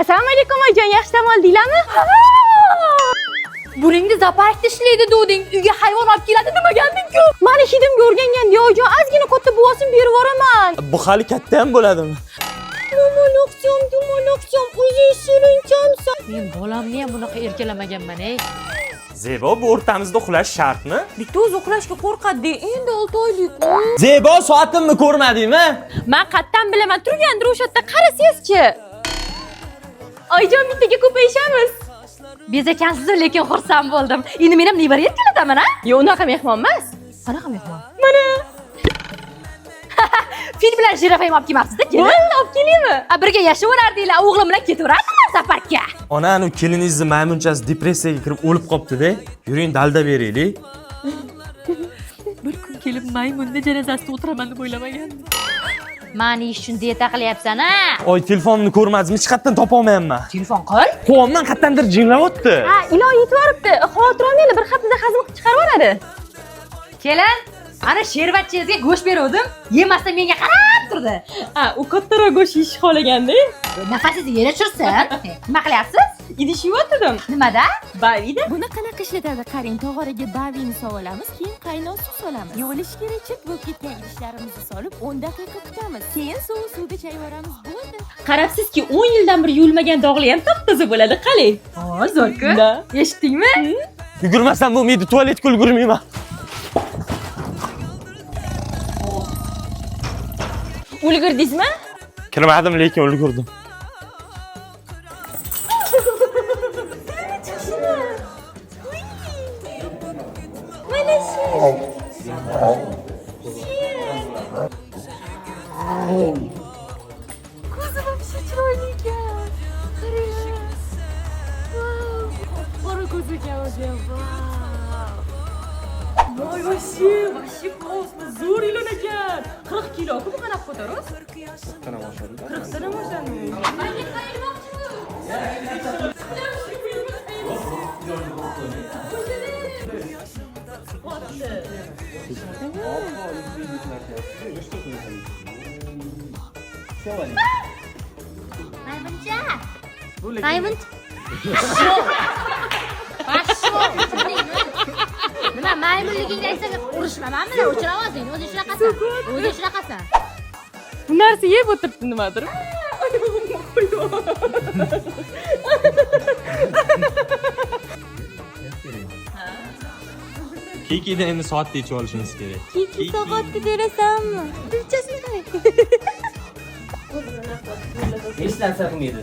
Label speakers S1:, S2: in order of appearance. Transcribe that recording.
S1: Assalomu alaykum oyijon, yaxshi dam oldinglarmi?
S2: Buringni zaparkda ishlaydi degding, uyga hayvon olib keladi demaganding-ku.
S1: Meni hidimga o'rganganda oyijon, ozgina katta buvosini berib yuboraman.
S3: Bu hali katta ham bo'ladimi?
S1: Dumaloqcham, o'zi shirinchomsan.
S2: Men bolamni ham bunaqa erkalamaganman, ey.
S3: Zebo, bu o'rtamizda uxlash shartmi?
S1: Bitta o'zi uxlashga qo'rqadi, endi 6 oylik.
S3: Zebo, soatimni ko'rmadingmi?
S1: Men qayerdan bilaman, turgandir o'sha yerda qarasangiz-chi. Oyijon, bittaga ko'payishamiz.
S2: Bezakansiz, lekin xursand bo'ldim. Endi men ham nevara erkalataman, ha?
S1: Yo'q, unaqa mehmon emas.
S2: Qanaqa mehmon?
S1: Mana.
S2: Fil bilan jirafa ham olib kelmabsiz-da, kelin.
S1: Bo'ldi, olib kelaymi?
S2: Birga yashayverardinglar, o'g'lim bilan ketaverardilar zaparkka.
S3: Ona, anu keliningizni maymunchasi depressiyaga kirib o'lib qopti-da. Yuring, dalda beraylik.
S2: Bir kun kelib maymunni janozasida o'tiraman deb o'ylamagandim. Mani ish uchun dieta qilyapsan, ha?
S3: Oy, telefonimni ko'rmadingizmi? Hech qayerdan topa olmayapman.
S2: Telefon qil.
S3: Qo'limdan qayerdandir jinglayapti.
S1: Ha, ilon yetib olibdi. Xavotir olmanglar, bir haftada hazm qilib chiqarib yuboradi.
S2: Kelin, ana shervatchangizga go'sht beruvdim, yemasdan menga qarab turdi.
S1: Ha, u kattaroq go'sht yeyishni xohlaganda.
S2: Nafasingiz yere tushsin. Nima qilyapsiz?
S1: Idish yuvotdim.
S2: Nimada?
S1: Bavida.
S4: Buni qanaqa ishlatadi? Qarang, tog'oraga bavini solamiz, keyin qaynoq suv solamiz. Yuvilishga chip bo'lib ketgan idishlarimizni solib 10 daqiqa kutamiz. Keyin suvga chayvoramiz, bo'ldi.
S1: Qarabsizki, 10 yildan beri yuvilmagan dog'li ham top-toza bo'ladi, qaling.
S2: Hozirku.
S1: Eshitdingmi?
S3: Yugurmasam bo'lmaydi, tualetga ulgurmayman.
S1: Ulgurdingizmi?
S3: Kirmadim, lekin ulgurdim.
S4: Ko'zi вообще chiroyli ekan. Qarang. Qora ko'z ekan o'zi.
S1: Voy, вообще классно, zo'r ilon ekan. 40 kilo, bu qanaqa ko'tarib? 40 tana moshadi. 40 tana moshadi.
S2: Maymuncha. Maymun. Nima maymunligingni aytsang urishmamanmi? O'chiramasang, o'zi shunaqasan. O'zi shunaqasan.
S1: Bu narsa yeb o'tiribdi nimadir.
S3: Kikida endi soatda ichib olishimiz kerak.
S1: Kiki soatga berasanmi? Bilchasini qarang.
S5: Hech narsa qilmaydi.